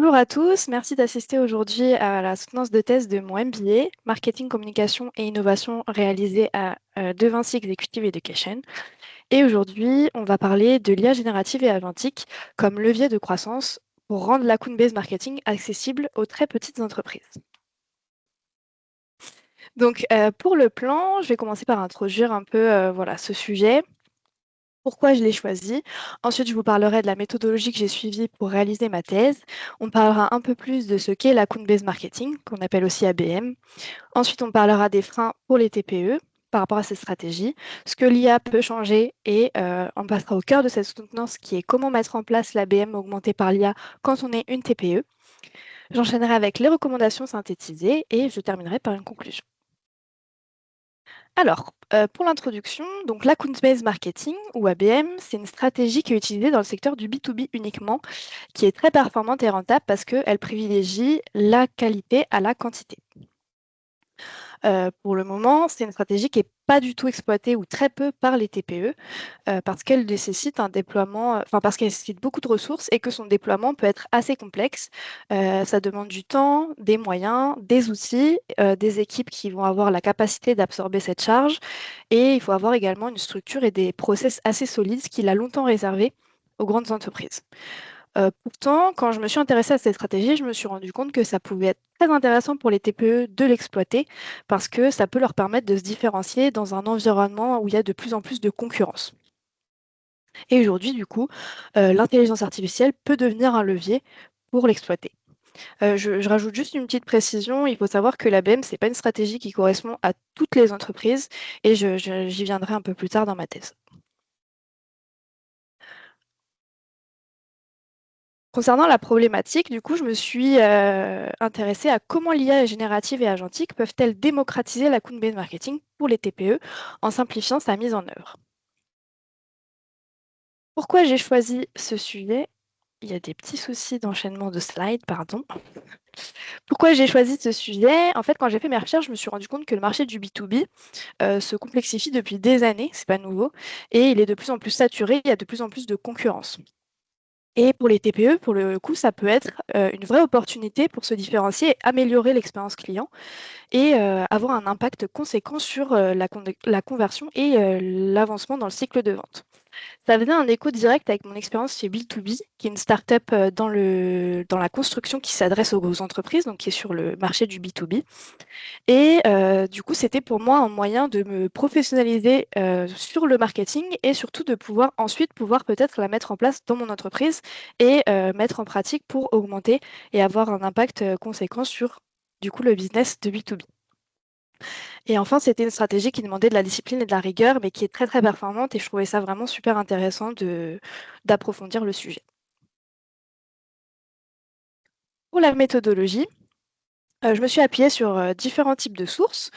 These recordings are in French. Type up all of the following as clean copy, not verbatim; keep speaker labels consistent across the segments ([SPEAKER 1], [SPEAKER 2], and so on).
[SPEAKER 1] Bonjour à tous, merci d'assister aujourd'hui à la soutenance de thèse de mon MBA, Marketing, Communication et Innovation réalisée à De Vinci Executive Education. Et aujourd'hui, on va parler de l'IA générative et agentique comme levier de croissance pour rendre l'account-based marketing accessible aux très petites entreprises. Donc, pour le plan, je vais commencer par introduire un peu voilà, ce sujet. Pourquoi je l'ai choisi. Ensuite, je vous parlerai de la méthodologie que j'ai suivie pour réaliser ma thèse. On parlera un peu plus de ce qu'est l'account-based marketing, qu'on appelle aussi ABM. Ensuite, on parlera des freins pour les TPE par rapport à ces stratégies, ce que l'IA peut changer et on passera au cœur de cette soutenance qui est comment mettre en place l'ABM augmenté par l'IA quand on est une TPE. J'enchaînerai avec les recommandations synthétisées et je terminerai par une conclusion. Alors, pour l'introduction, donc l'account-based marketing ou ABM, c'est une stratégie qui est utilisée dans le secteur du B2B uniquement, qui est très performante et rentable parce qu'elle privilégie la qualité à la quantité. Pour le moment, c'est une stratégie qui est pas du tout exploitée ou très peu par les TPE, parce qu'elle nécessite un déploiement, enfin parce qu'elle nécessite beaucoup de ressources et que son déploiement peut être assez complexe. Ça demande du temps, des moyens, des outils, des équipes qui vont avoir la capacité d'absorber cette charge et il faut avoir également une structure et des process assez solides, ce qui l'a longtemps réservé aux grandes entreprises. Pourtant, quand je me suis intéressée à cette stratégie, je me suis rendu compte que ça pouvait être très intéressant pour les TPE de l'exploiter parce que ça peut leur permettre de se différencier dans un environnement où il y a de plus en plus de concurrence. Et aujourd'hui, du coup, l'intelligence artificielle peut devenir un levier pour l'exploiter. Je rajoute juste une petite précision, il faut savoir que l'ABM, ce n'est pas une stratégie qui correspond à toutes les entreprises et j'y viendrai un peu plus tard dans ma thèse. Concernant la problématique, du coup, je me suis intéressée à comment l'IA générative et agentique peuvent-elles démocratiser l'account-based marketing pour les TPE en simplifiant sa mise en œuvre. Pourquoi j'ai choisi ce sujet? Il y a des petits soucis d'enchaînement de slides, pardon. Pourquoi j'ai choisi ce sujet? En fait, quand j'ai fait mes recherches, je me suis rendu compte que le marché du B2B se complexifie depuis des années, c'est pas nouveau, et il est de plus en plus saturé, il y a de plus en plus de concurrence. Et pour les TPE, pour le coup, ça peut être une vraie opportunité pour se différencier et améliorer l'expérience client et avoir un impact conséquent sur la conversion et l'avancement dans le cycle de vente. Ça faisait un écho direct avec mon expérience chez B2B, qui est une start-up dans la construction qui s'adresse aux entreprises, donc qui est sur le marché du B2B. Et du coup, c'était pour moi un moyen de me professionnaliser sur le marketing et surtout de pouvoir ensuite pouvoir peut-être la mettre en place dans mon entreprise et mettre en pratique pour augmenter et avoir un impact conséquent sur du coup le business de B2B. Et enfin, c'était une stratégie qui demandait de la discipline et de la rigueur, mais qui est très très performante et je trouvais ça vraiment super intéressant d'approfondir le sujet. Pour la méthodologie, je me suis appuyée sur, différents types de sources.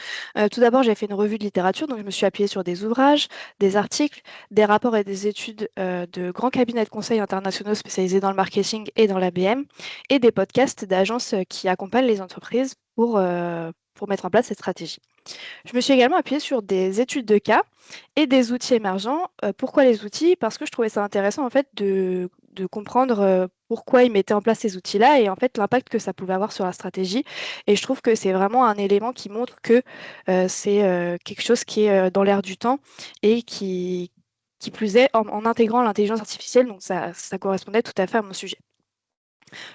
[SPEAKER 1] Tout d'abord, j'ai fait une revue de littérature, donc je me suis appuyée sur des ouvrages, des articles, des rapports et des études, de grands cabinets de conseil internationaux spécialisés dans le marketing et dans l'ABM et des podcasts d'agences, qui accompagnent les entreprises pour mettre en place cette stratégie. Je me suis également appuyée sur des études de cas et des outils émergents. Pourquoi les outils? Parce que je trouvais ça intéressant en fait de comprendre, pourquoi ils mettaient en place ces outils-là et en fait l'impact que ça pouvait avoir sur la stratégie et je trouve que c'est vraiment un élément qui montre que, c'est, quelque chose qui est, dans l'air du temps et qui plus est en intégrant l'intelligence artificielle, donc ça correspondait tout à fait à mon sujet.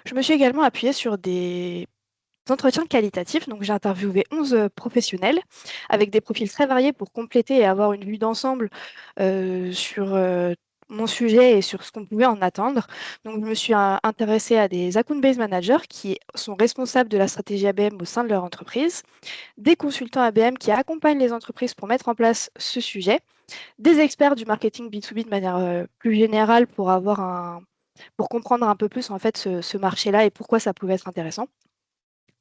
[SPEAKER 1] Je me suis également appuyée sur des entretiens qualitatifs, donc j'ai interviewé 11 professionnels avec des profils très variés pour compléter et avoir une vue d'ensemble sur mon sujet et sur ce qu'on pouvait en attendre. Donc je me suis intéressée à des account-based managers qui sont responsables de la stratégie ABM au sein de leur entreprise, des consultants ABM qui accompagnent les entreprises pour mettre en place ce sujet, des experts du marketing B2B de manière plus générale pour comprendre un peu plus en fait ce marché-là et pourquoi ça pouvait être intéressant,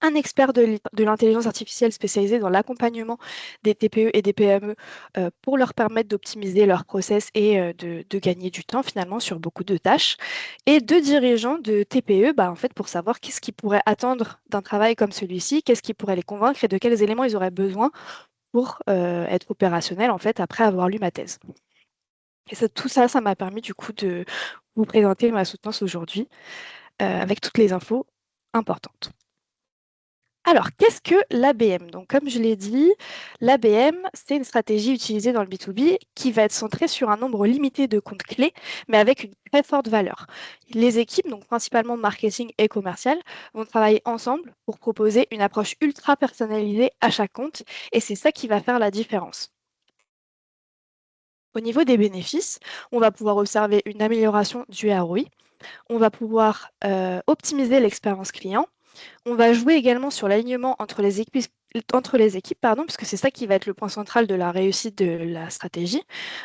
[SPEAKER 1] un expert de l'intelligence artificielle spécialisé dans l'accompagnement des TPE et des PME pour leur permettre d'optimiser leurs process et de gagner du temps finalement sur beaucoup de tâches. Et deux dirigeants de TPE bah, en fait, pour savoir qu'est-ce qu'ils pourraient attendre d'un travail comme celui-ci, qu'est-ce qui pourrait les convaincre et de quels éléments ils auraient besoin pour être opérationnels en fait, après avoir lu ma thèse. Et tout ça, ça m'a permis du coup de vous présenter ma soutenance aujourd'hui avec toutes les infos. importante. Alors, qu'est-ce que l'ABM? Donc, comme je l'ai dit, l'ABM, c'est une stratégie utilisée dans le B2B qui va être centrée sur un nombre limité de comptes clés, mais avec une très forte valeur. Les équipes, donc principalement marketing et commercial, vont travailler ensemble pour proposer une approche ultra personnalisée à chaque compte, et c'est ça qui va faire la différence. Au niveau des bénéfices, on va pouvoir observer une amélioration du ROI, on va pouvoir optimiser l'expérience client. On va jouer également sur l'alignement entre les équipes, pardon, puisque c'est ça qui va être le point central de la réussite de la stratégie.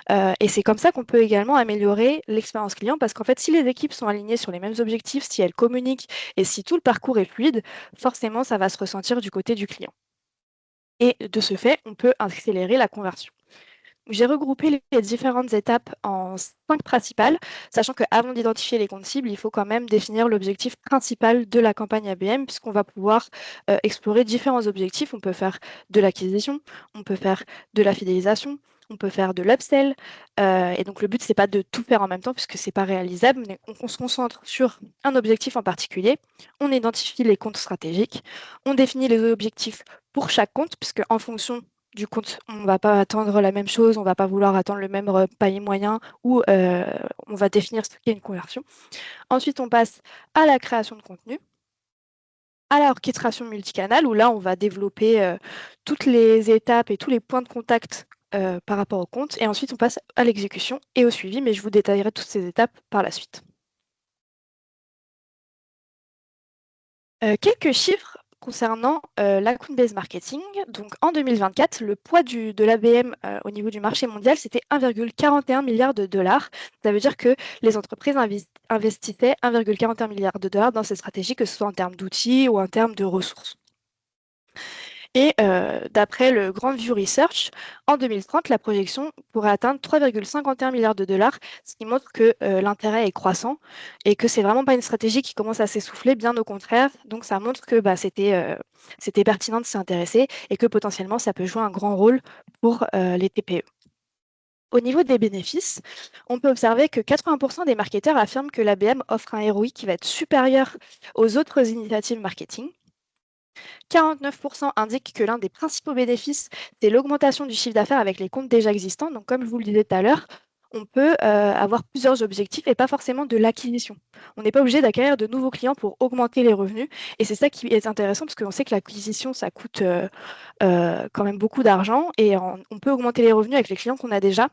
[SPEAKER 1] Et c'est comme ça qu'on peut également améliorer l'expérience client, parce qu'en fait, si les équipes sont alignées sur les mêmes objectifs, si elles communiquent et si tout le parcours est fluide, forcément, ça va se ressentir du côté du client. Et de ce fait, on peut accélérer la conversion. J'ai regroupé les différentes étapes en 5 principales, sachant qu'avant d'identifier les comptes cibles, il faut quand même définir l'objectif principal de la campagne ABM, puisqu'on va pouvoir explorer différents objectifs. On peut faire de l'acquisition, on peut faire de la fidélisation, on peut faire de l'upsell. Et donc le but, c'est pas de tout faire en même temps, puisque c'est pas réalisable, mais on se concentre sur un objectif en particulier. On identifie les comptes stratégiques, on définit les objectifs pour chaque compte, puisque en fonction du compte, on ne va pas attendre la même chose, on ne va pas vouloir attendre le même panier moyen ou on va définir ce qu'est une conversion. Ensuite, on passe à la création de contenu, à l'orchestration multicanal, où là, on va développer toutes les étapes et tous les points de contact par rapport au compte. Et ensuite, on passe à l'exécution et au suivi, mais je vous détaillerai toutes ces étapes par la suite. Quelques chiffres concernant l'account-based marketing. Donc en 2024, le poids de l'ABM au niveau du marché mondial, c'était 1,41 milliard de dollars. Ça veut dire que les entreprises investissaient 1,41 milliard de dollars dans ces stratégies, que ce soit en termes d'outils ou en termes de ressources. Et d'après le Grand View Research, en 2030, la projection pourrait atteindre 3,51 milliards de dollars, ce qui montre que l'intérêt est croissant et que c'est vraiment pas une stratégie qui commence à s'essouffler, bien au contraire. Donc ça montre que c'était pertinent de s'y intéresser et que potentiellement ça peut jouer un grand rôle pour les TPE. Au niveau des bénéfices, on peut observer que 80% des marketeurs affirment que l'ABM offre un ROI qui va être supérieur aux autres initiatives marketing. 49% indiquent que l'un des principaux bénéfices, c'est l'augmentation du chiffre d'affaires avec les comptes déjà existants. Donc, comme je vous le disais tout à l'heure, on peut avoir plusieurs objectifs et pas forcément de l'acquisition. On n'est pas obligé d'acquérir de nouveaux clients pour augmenter les revenus. Et c'est ça qui est intéressant parce qu'on sait que l'acquisition, ça coûte quand même beaucoup d'argent et on peut augmenter les revenus avec les clients qu'on a déjà.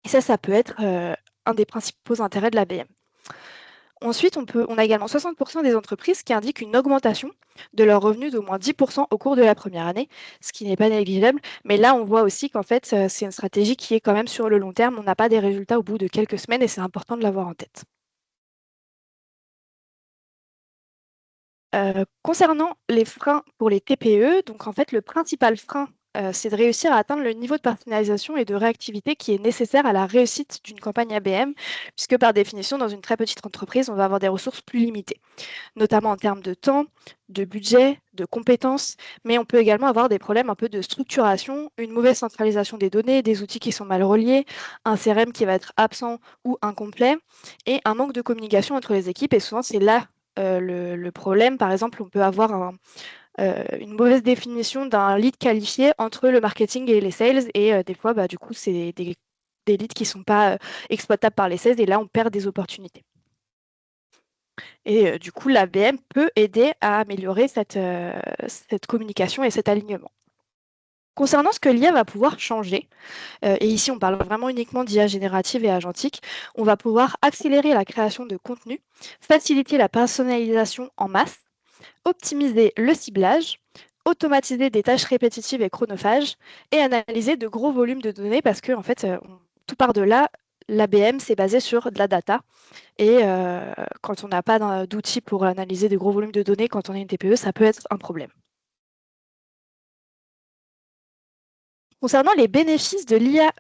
[SPEAKER 1] Et ça peut être un des principaux intérêts de l'ABM. Ensuite, on a également 60% des entreprises qui indiquent une augmentation de leurs revenus d'au moins 10% au cours de la première année, ce qui n'est pas négligeable. Mais là, on voit aussi qu'en fait, c'est une stratégie qui est quand même sur le long terme. On n'a pas des résultats au bout de quelques semaines et c'est important de l'avoir en tête. Concernant les freins pour les TPE, donc en fait, le principal frein, c'est de réussir à atteindre le niveau de personnalisation et de réactivité qui est nécessaire à la réussite d'une campagne ABM, puisque par définition, dans une très petite entreprise, on va avoir des ressources plus limitées, notamment en termes de temps, de budget, de compétences, mais on peut également avoir des problèmes un peu de structuration, une mauvaise centralisation des données, des outils qui sont mal reliés, un CRM qui va être absent ou incomplet, et un manque de communication entre les équipes. Et souvent, c'est là le problème. Par exemple, on peut avoir une mauvaise définition d'un lead qualifié entre le marketing et les sales, et des fois, du coup, c'est des leads qui ne sont pas exploitables par les sales, et là, on perd des opportunités. Et du coup, l'ABM peut aider à améliorer cette communication et cet alignement. Concernant ce que l'IA va pouvoir changer, et ici on parle vraiment uniquement d'IA générative et agentique, on va pouvoir accélérer la création de contenu, faciliter la personnalisation en masse, optimiser le ciblage, automatiser des tâches répétitives et chronophages, et analyser de gros volumes de données parce que en fait, tout part de là, l'ABM c'est basé sur de la data. Et quand on n'a pas d'outils pour analyser des gros volumes de données, quand on est une TPE, ça peut être un problème. Concernant les bénéfices de l'IA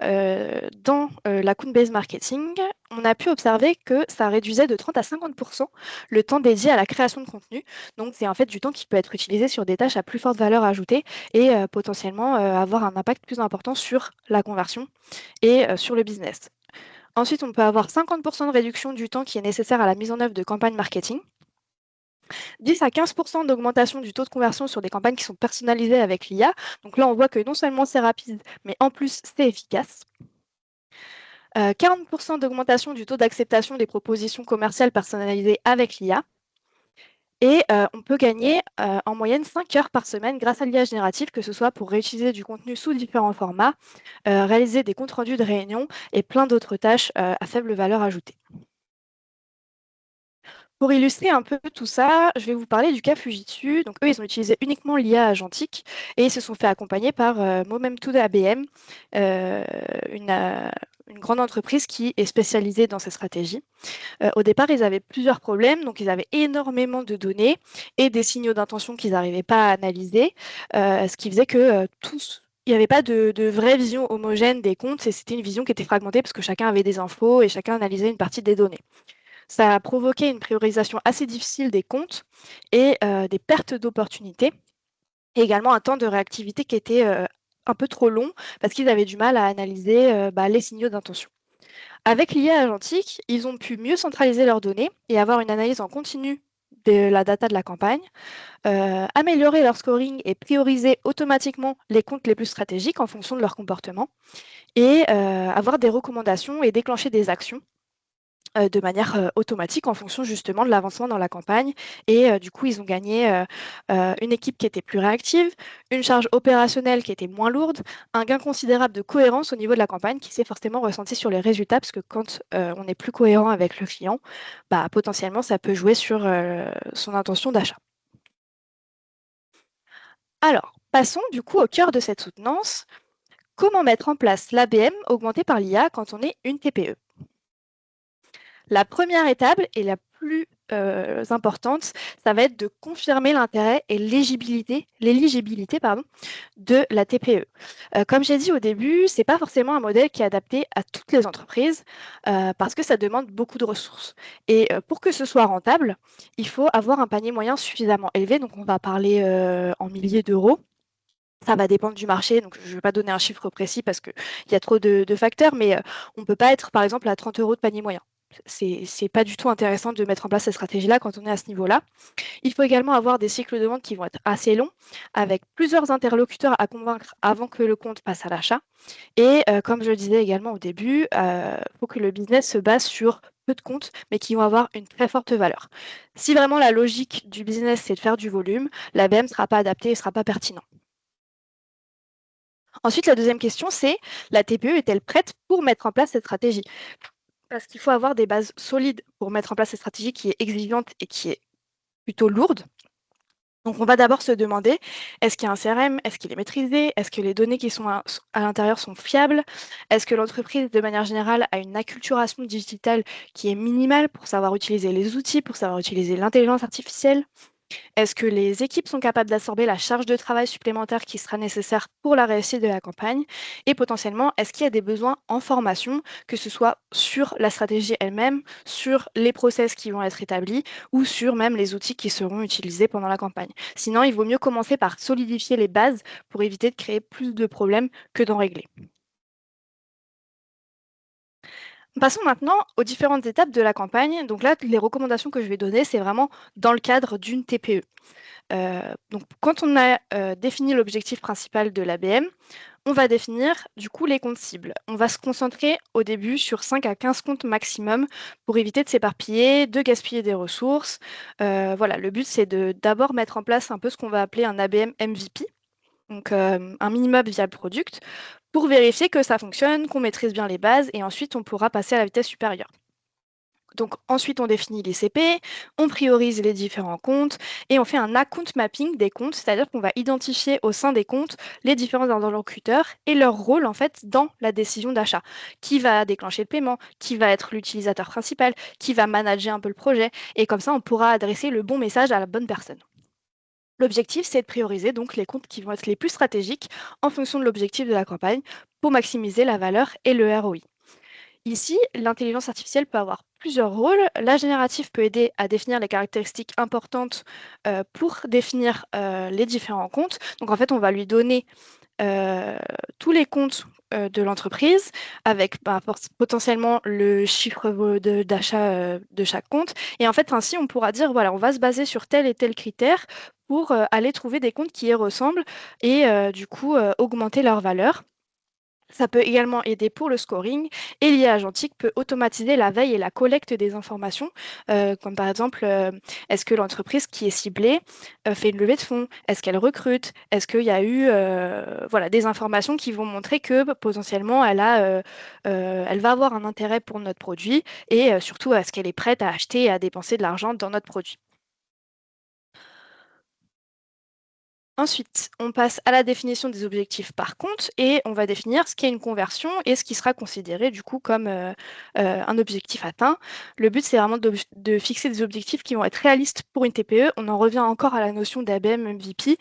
[SPEAKER 1] dans l'account-based marketing, on a pu observer que ça réduisait de 30 à 50% le temps dédié à la création de contenu. Donc, c'est en fait du temps qui peut être utilisé sur des tâches à plus forte valeur ajoutée et potentiellement avoir un impact plus important sur la conversion et sur le business. Ensuite, on peut avoir 50% de réduction du temps qui est nécessaire à la mise en œuvre de campagnes marketing. 10 à 15% d'augmentation du taux de conversion sur des campagnes qui sont personnalisées avec l'IA. Donc là, on voit que non seulement c'est rapide, mais en plus, c'est efficace. 40% d'augmentation du taux d'acceptation des propositions commerciales personnalisées avec l'IA. Et on peut gagner en moyenne 5 heures par semaine grâce à l'IA générative, que ce soit pour réutiliser du contenu sous différents formats, réaliser des comptes rendus de réunions et plein d'autres tâches à faible valeur ajoutée. Pour illustrer un peu tout ça, je vais vous parler du cas Fujitsu. Donc eux, ils ont utilisé uniquement l'IA agentique et ils se sont fait accompagner par Momentum ABM, euh, une, euh, une grande entreprise qui est spécialisée dans ces stratégies. Au départ, ils avaient plusieurs problèmes. Donc ils avaient énormément de données et des signaux d'intention qu'ils n'arrivaient pas à analyser, ce qui faisait que il n'y avait pas de vraie vision homogène des comptes et c'était une vision qui était fragmentée parce que chacun avait des infos et chacun analysait une partie des données. Ça a provoqué une priorisation assez difficile des comptes et des pertes d'opportunités et également un temps de réactivité qui était un peu trop long parce qu'ils avaient du mal à analyser les signaux d'intention. Avec l'IA agentique, ils ont pu mieux centraliser leurs données et avoir une analyse en continu de la data de la campagne, améliorer leur scoring et prioriser automatiquement les comptes les plus stratégiques en fonction de leur comportement et avoir des recommandations et déclencher des actions de manière automatique en fonction justement de l'avancement dans la campagne. Et du coup, ils ont gagné une équipe qui était plus réactive, une charge opérationnelle qui était moins lourde, un gain considérable de cohérence au niveau de la campagne qui s'est forcément ressenti sur les résultats, parce que quand on est plus cohérent avec le client, bah, potentiellement, ça peut jouer sur son intention d'achat. Alors, passons du coup au cœur de cette soutenance. Comment mettre en place l'ABM augmenté par l'IA quand on est une TPE? La première étape et la plus importante, ça va être de confirmer l'intérêt et l'éligibilité de la TPE. Comme j'ai dit au début, ce n'est pas forcément un modèle qui est adapté à toutes les entreprises parce que ça demande beaucoup de ressources. Et pour que ce soit rentable, il faut avoir un panier moyen suffisamment élevé. Donc, on va parler en milliers d'euros. Ça va dépendre du marché, donc je ne vais pas donner un chiffre précis parce qu'il y a trop de facteurs, mais on ne peut pas être par exemple à 30 euros de panier moyen. C'est pas du tout intéressant de mettre en place cette stratégie-là quand on est à ce niveau-là. Il faut également avoir des cycles de vente qui vont être assez longs, avec plusieurs interlocuteurs à convaincre avant que le compte passe à l'achat. Et comme je le disais également au début, il faut que le business se base sur peu de comptes, mais qui vont avoir une très forte valeur. Si vraiment la logique du business, c'est de faire du volume, l'ABM ne sera pas adapté et ne sera pas pertinent. Ensuite, la deuxième question, c'est la TPE est-elle prête pour mettre en place cette stratégie? Parce qu'il faut avoir des bases solides pour mettre en place cette stratégie qui est exigeante et qui est plutôt lourde. Donc, on va d'abord se demander, est-ce qu'il y a un CRM? Est-ce qu'il est maîtrisé? Est-ce que les données qui sont à l'intérieur sont fiables? Est-ce que l'entreprise, de manière générale, a une acculturation digitale qui est minimale pour savoir utiliser les outils, pour savoir utiliser l'intelligence artificielle? Est-ce que les équipes sont capables d'absorber la charge de travail supplémentaire qui sera nécessaire pour la réussite de la campagne? Et potentiellement, est-ce qu'il y a des besoins en formation, que ce soit sur la stratégie elle-même, sur les process qui vont être établis ou sur même les outils qui seront utilisés pendant la campagne? Sinon, il vaut mieux commencer par solidifier les bases pour éviter de créer plus de problèmes que d'en régler. Passons maintenant aux différentes étapes de la campagne. Donc là, les recommandations que je vais donner, c'est vraiment dans le cadre d'une TPE. Donc quand on a, défini l'objectif principal de l'ABM, on va définir du coup les comptes cibles. On va se concentrer au début sur 5 à 15 comptes maximum pour éviter de s'éparpiller, de gaspiller des ressources. Voilà, le but c'est de d'abord mettre en place un peu ce qu'on va appeler un ABM MVP, donc un minimum viable product, pour vérifier que ça fonctionne, qu'on maîtrise bien les bases et ensuite on pourra passer à la vitesse supérieure. Donc ensuite, on définit les CP, on priorise les différents comptes et on fait un account mapping des comptes, c'est-à-dire qu'on va identifier au sein des comptes les différents interlocuteurs et leur rôle en fait dans la décision d'achat. Qui va déclencher le paiement, qui va être l'utilisateur principal, qui va manager un peu le projet et comme ça, on pourra adresser le bon message à la bonne personne. L'objectif, c'est de prioriser donc les comptes qui vont être les plus stratégiques en fonction de l'objectif de la campagne pour maximiser la valeur et le ROI. Ici, l'intelligence artificielle peut avoir plusieurs rôles. La générative peut aider à définir les caractéristiques importantes pour définir les différents comptes. Donc en fait, on va lui donner euh, tous les comptes de l'entreprise avec potentiellement le chiffre d'achat de chaque compte. Et en fait, ainsi, on pourra dire, voilà, on va se baser sur tel et tel critère pour aller trouver des comptes qui y ressemblent et du coup augmenter leur valeur. Ça peut également aider pour le scoring et l'IA agentique peut automatiser la veille et la collecte des informations, comme par exemple, est-ce que l'entreprise qui est ciblée fait une levée de fonds? Est-ce qu'elle recrute? Est-ce qu'il y a eu voilà, des informations qui vont montrer que potentiellement elle va avoir un intérêt pour notre produit et surtout est-ce qu'elle est prête à acheter et à dépenser de l'argent dans notre produit? Ensuite, on passe à la définition des objectifs par compte et on va définir ce qu'est une conversion et ce qui sera considéré du coup comme un objectif atteint. Le but, c'est vraiment de fixer des objectifs qui vont être réalistes pour une TPE. On en revient encore à la notion d'ABM MVP.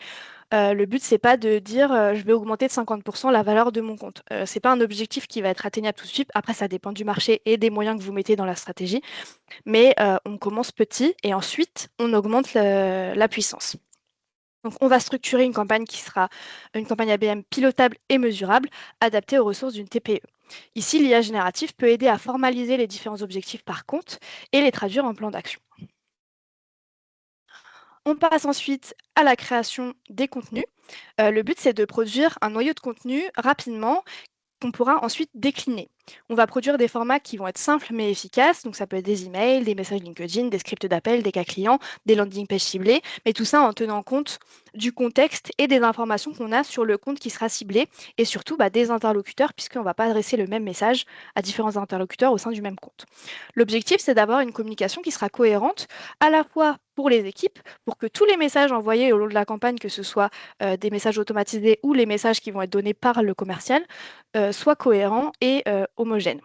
[SPEAKER 1] Le but, c'est pas de dire je vais augmenter de 50% la valeur de mon compte. C'est pas un objectif qui va être atteignable tout de suite. Après, ça dépend du marché et des moyens que vous mettez dans la stratégie. Mais on commence petit et ensuite on augmente la puissance. Donc, on va structurer une campagne qui sera une campagne ABM pilotable et mesurable, adaptée aux ressources d'une TPE. Ici, l'IA générative peut aider à formaliser les différents objectifs par compte et les traduire en plan d'action. On passe ensuite à la création des contenus. Le but, c'est de produire un noyau de contenu rapidement qu'on pourra ensuite décliner. On va produire des formats qui vont être simples mais efficaces, donc ça peut être des emails, des messages LinkedIn, des scripts d'appel, des cas clients, des landing pages ciblées, mais tout ça en tenant compte du contexte et des informations qu'on a sur le compte qui sera ciblé et surtout des interlocuteurs puisqu'on ne va pas adresser le même message à différents interlocuteurs au sein du même compte. L'objectif, c'est d'avoir une communication qui sera cohérente à la fois pour les équipes, pour que tous les messages envoyés au long de la campagne, que ce soit des messages automatisés ou les messages qui vont être donnés par le commercial, soient cohérents et homogènes.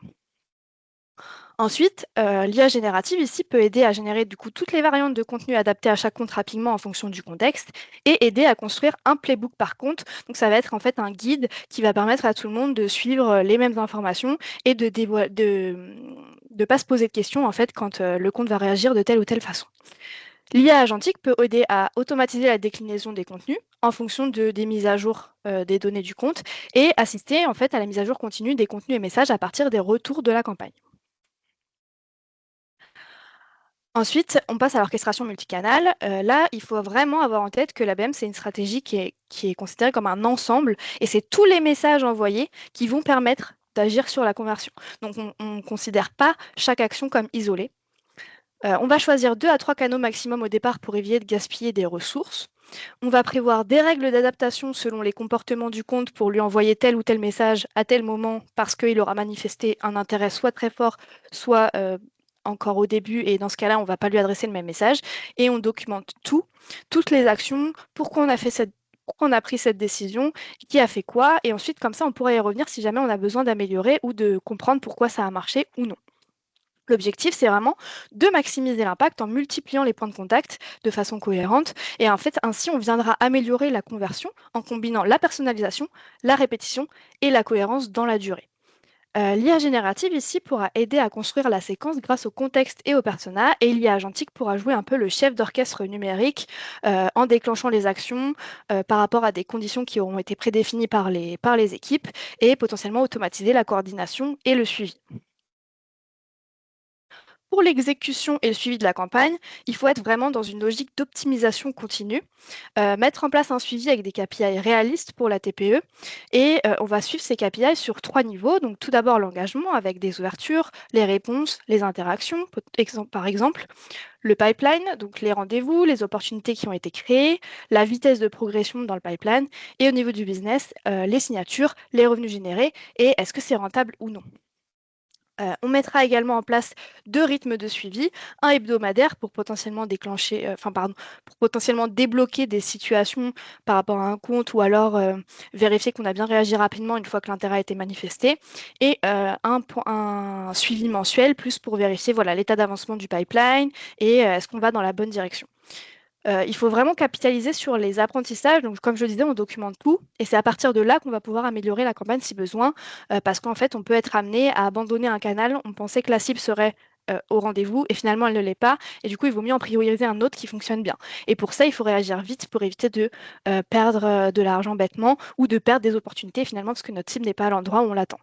[SPEAKER 1] Ensuite, l'IA générative ici peut aider à générer du coup toutes les variantes de contenu adaptées à chaque compte rapidement en fonction du contexte et aider à construire un playbook par compte. Donc ça va être en fait un guide qui va permettre à tout le monde de suivre les mêmes informations et de pas se poser de questions en fait quand le compte va réagir de telle ou telle façon. L'IA agentique peut aider à automatiser la déclinaison des contenus en fonction des mises à jour des données du compte et assister en fait à la mise à jour continue des contenus et messages à partir des retours de la campagne. Ensuite, on passe à l'orchestration multicanale. Là, il faut vraiment avoir en tête que l'ABM, c'est une stratégie qui est considérée comme un ensemble et c'est tous les messages envoyés qui vont permettre d'agir sur la conversion. Donc, on ne considère pas chaque action comme isolée. On va choisir 2 à 3 canaux maximum au départ pour éviter de gaspiller des ressources. On va prévoir des règles d'adaptation selon les comportements du compte pour lui envoyer tel ou tel message à tel moment parce qu'il aura manifesté un intérêt soit très fort, soit encore au début. Et dans ce cas-là, on ne va pas lui adresser le même message. Et on documente tout, toutes les actions, pourquoi on a pris cette décision, qui a fait quoi. Et ensuite, comme ça, on pourra y revenir si jamais on a besoin d'améliorer ou de comprendre pourquoi ça a marché ou non. L'objectif, c'est vraiment de maximiser l'impact en multipliant les points de contact de façon cohérente. Et en fait, ainsi, on viendra améliorer la conversion en combinant la personnalisation, la répétition et la cohérence dans la durée. L'IA générative ici pourra aider à construire la séquence grâce au contexte et au persona, et l'IA agentique pourra jouer un peu le chef d'orchestre numérique en déclenchant les actions par rapport à des conditions qui auront été prédéfinies par les équipes et potentiellement automatiser la coordination et le suivi. Pour l'exécution et le suivi de la campagne, il faut être vraiment dans une logique d'optimisation continue, mettre en place un suivi avec des KPI réalistes pour la TPE et on va suivre ces KPI sur 3 niveaux. Donc tout d'abord l'engagement avec des ouvertures, les réponses, les interactions, par exemple, le pipeline, donc les rendez-vous, les opportunités qui ont été créées, la vitesse de progression dans le pipeline et au niveau du business, les signatures, les revenus générés et est-ce que c'est rentable ou non. On mettra également en place 2 rythmes de suivi, un hebdomadaire pour potentiellement déclencher, pour potentiellement débloquer des situations par rapport à un compte ou alors, vérifier qu'on a bien réagi rapidement une fois que l'intérêt a été manifesté et un suivi mensuel plus pour vérifier, voilà, l'état d'avancement du pipeline et est-ce qu'on va dans la bonne direction. Il faut vraiment capitaliser sur les apprentissages. Donc, comme je le disais, on documente tout et c'est à partir de là qu'on va pouvoir améliorer la campagne si besoin, parce qu'en fait, on peut être amené à abandonner un canal. On pensait que la cible serait, au rendez-vous et finalement elle ne l'est pas. Et du coup, il vaut mieux en prioriser un autre qui fonctionne bien. Et pour ça, il faut réagir vite pour éviter de perdre de l'argent bêtement ou de perdre des opportunités finalement parce que notre cible n'est pas à l'endroit où on l'attend.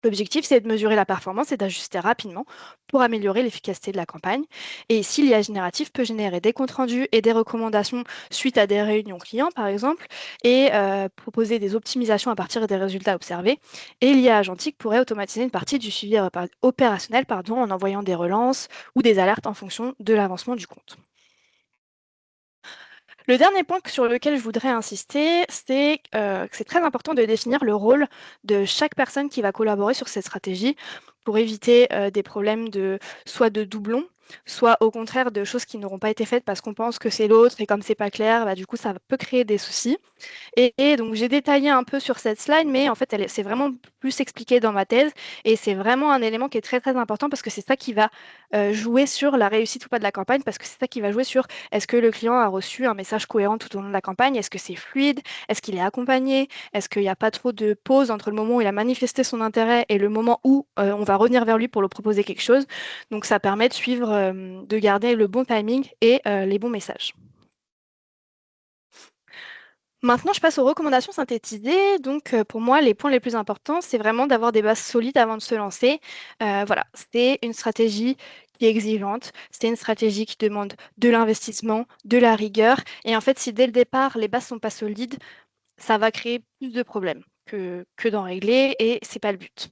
[SPEAKER 1] L'objectif, c'est de mesurer la performance et d'ajuster rapidement pour améliorer l'efficacité de la campagne. Et ici, l'IA générative peut générer des comptes rendus et des recommandations suite à des réunions clients, par exemple, et proposer des optimisations à partir des résultats observés. Et l'IA agentique pourrait automatiser une partie du suivi opérationnel en envoyant des relances ou des alertes en fonction de l'avancement du compte. Le dernier point sur lequel je voudrais insister, c'est que c'est très important de définir le rôle de chaque personne qui va collaborer sur cette stratégie pour éviter des problèmes soit de doublons, soit au contraire de choses qui n'auront pas été faites parce qu'on pense que c'est l'autre et comme c'est pas clair, bah, du coup ça peut créer des soucis. Et donc j'ai détaillé un peu sur cette slide, mais en fait, c'est vraiment plus expliqué dans ma thèse et c'est vraiment un élément qui est très, très important parce que c'est ça qui va, jouer sur la réussite ou pas de la campagne, parce que c'est ça qui va jouer sur est-ce que le client a reçu un message cohérent tout au long de la campagne? Est-ce que c'est fluide? Est-ce qu'il est accompagné? Est-ce qu'il y a pas trop de pause entre le moment où il a manifesté son intérêt et le moment où, on va revenir vers lui pour lui proposer quelque chose? Donc ça permet de suivre, de garder le bon timing et les bons messages. Maintenant, je passe aux recommandations synthétisées. Donc, pour moi, les points les plus importants, c'est vraiment d'avoir des bases solides avant de se lancer. Voilà, c'est une stratégie qui est exigeante, c'est une stratégie qui demande de l'investissement, de la rigueur. Et en fait, si dès le départ, les bases sont pas solides, ça va créer plus de problèmes que d'en régler et c'est pas le but.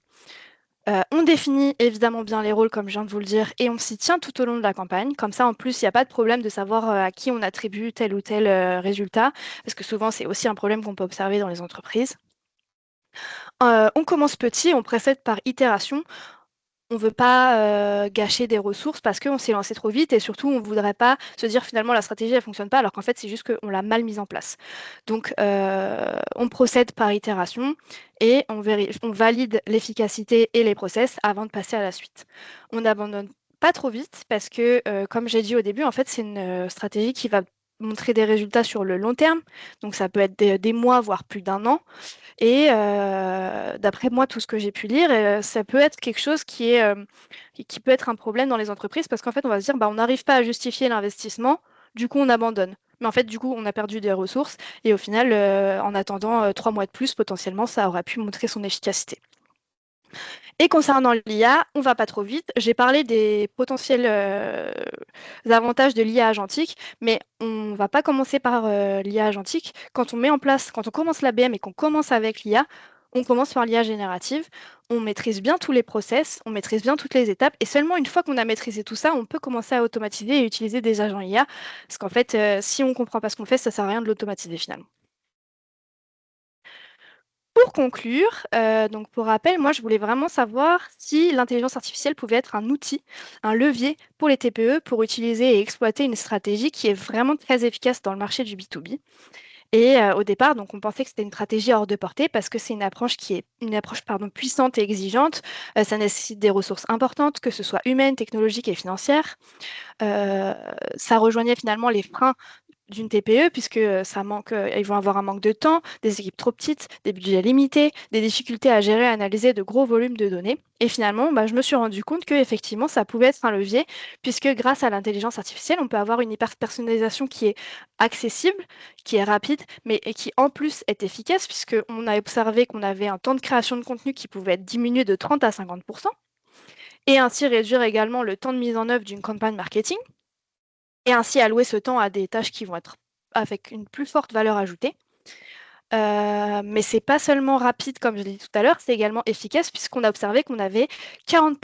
[SPEAKER 1] On définit évidemment bien les rôles comme je viens de vous le dire et on s'y tient tout au long de la campagne. Comme ça, en plus, il y a pas de problème de savoir, à qui on attribue tel ou tel, résultat, parce que souvent, c'est aussi un problème qu'on peut observer dans les entreprises. On commence petit, on précède par itération. On veut pas, gâcher des ressources parce qu'on s'est lancé trop vite et surtout on voudrait pas se dire finalement la stratégie elle fonctionne pas alors qu'en fait c'est juste qu'on l'a mal mise en place. Donc on procède par itération et on valide l'efficacité et les process avant de passer à la suite. On n'abandonne pas trop vite parce que, comme j'ai dit au début, en fait c'est une, stratégie qui va montrer des résultats sur le long terme, donc ça peut être des mois voire plus d'un an. Et d'après moi, tout ce que j'ai pu lire, ça peut être quelque chose qui peut être un problème dans les entreprises parce qu'en fait, on va se dire: «Bah, on n'arrive pas à justifier l'investissement, du coup, on abandonne». Mais en fait, du coup, on a perdu des ressources et au final, en attendant, 3 mois de plus, potentiellement, ça aurait pu montrer son efficacité. Et concernant l'IA, on va pas trop vite. J'ai parlé des potentiels, avantages de l'IA agentique, mais on va pas commencer par, l'IA agentique. Quand on commence l'ABM et qu'on commence avec l'IA, on commence par l'IA générative. On maîtrise bien tous les process, on maîtrise bien toutes les étapes et seulement une fois qu'on a maîtrisé tout ça, on peut commencer à automatiser et utiliser des agents IA. Parce qu'en fait, si on comprend pas ce qu'on fait, ça sert à rien de l'automatiser finalement. Pour conclure, donc pour rappel, moi je voulais vraiment savoir si l'intelligence artificielle pouvait être un outil, un levier pour les TPE pour utiliser et exploiter une stratégie qui est vraiment très efficace dans le marché du B2B. Et au départ, donc on pensait que c'était une stratégie hors de portée parce que c'est une approche pardon, puissante et exigeante. Ça nécessite des ressources importantes, que ce soit humaines, technologiques et financières. Heu, Ça rejoignait finalement les freins d'une TPE puisque, ils vont avoir un manque de temps, des équipes trop petites, des budgets limités, des difficultés à gérer et analyser de gros volumes de données et finalement, bah, je me suis rendu compte qu'effectivement ça pouvait être un levier puisque grâce à l'intelligence artificielle, on peut avoir une hyper personnalisation qui est accessible, qui est rapide, mais et qui en plus est efficace puisqu'on a observé qu'on avait un temps de création de contenu qui pouvait être diminué de 30 à 50 et ainsi réduire également le temps de mise en œuvre d'une campagne marketing et ainsi allouer ce temps à des tâches qui vont être avec une plus forte valeur ajoutée. Mais c'est pas seulement rapide comme je l'ai dit tout à l'heure, c'est également efficace puisqu'on a observé qu'on avait 40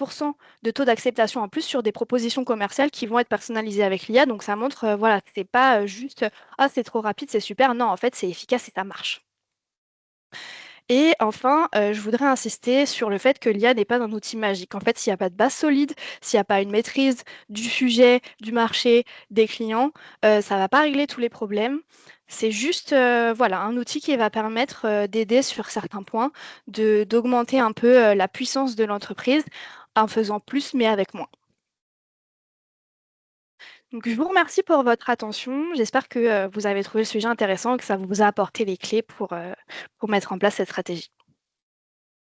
[SPEAKER 1] de taux d'acceptation en plus sur des propositions commerciales qui vont être personnalisées avec l'IA. Donc ça montre, voilà, que c'est pas, juste: «Ah c'est trop rapide, c'est super». Non, en fait, c'est efficace et ça marche. Et enfin, je voudrais insister sur le fait que l'IA n'est pas un outil magique. En fait, s'il n'y a pas de base solide, s'il n'y a pas une maîtrise du sujet, du marché, des clients, ça va pas régler tous les problèmes. C'est juste, voilà, un outil qui va permettre, d'aider sur certains points, d'augmenter un peu, la puissance de l'entreprise en faisant plus mais avec moins. Donc je vous remercie pour votre attention. J'espère que, vous avez trouvé le sujet intéressant et que ça vous a apporté les clés pour mettre en place cette stratégie.